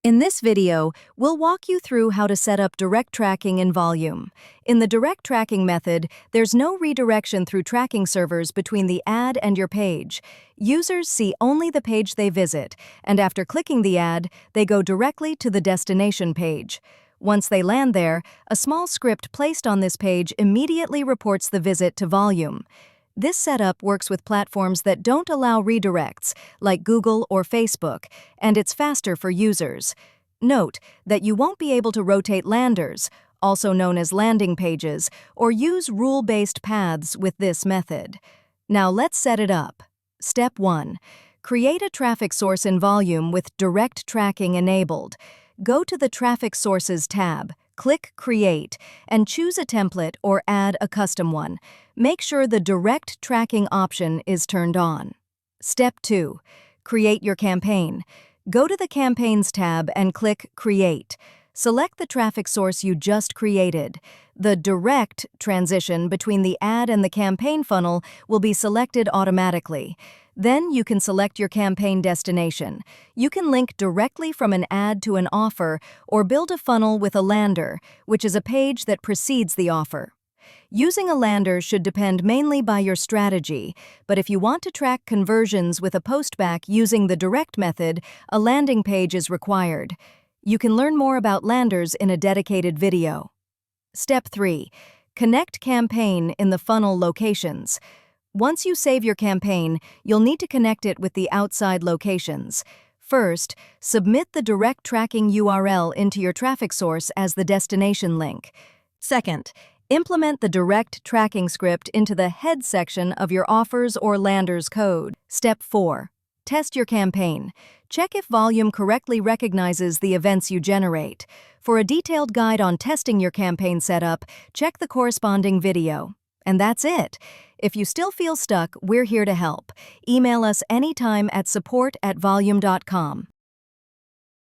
In this video, we'll walk you through how to set up direct tracking in Volume. In the direct tracking method, there's no redirection through tracking servers between the ad and your page. Users see only the page they visit, and after clicking the ad, they go directly to the destination page. Once they land there, a small script placed on this page immediately reports the visit to Volume. This setup works with platforms that don't allow redirects, like Google or Facebook, and it's faster for users. Note that you won't be able to rotate landers, also known as landing pages, or use rule-based paths with this method. Now let's set it up. Step 1. Create a traffic source in Volume with direct tracking enabled. Go to the Traffic Sources tab, click Create, and choose a template or add a custom one. Make sure the direct tracking option is turned on. Step 2. Create your campaign. Go to the Campaigns tab and click Create. Select the traffic source you just created. The direct transition between the ad and the campaign funnel will be selected automatically. Then you can select your campaign destination. You can link directly from an ad to an offer or build a funnel with a lander, which is a page that precedes the offer. Using a lander should depend mainly by your strategy, but if you want to track conversions with a postback using the direct method, a landing page is required. You can learn more about landers in a dedicated video. Step 3. Connect campaign in the funnel locations. Once you save your campaign, you'll need to connect it with the outside locations. First, submit the direct tracking URL into your traffic source as the destination link. Second, implement the direct tracking script into the head section of your offers or landers code. Step 4. Test your campaign. Check if Volume correctly recognizes the events you generate. For a detailed guide on testing your campaign setup, check the corresponding video. And that's it. If you still feel stuck, we're here to help. Email us anytime at support@volume.com.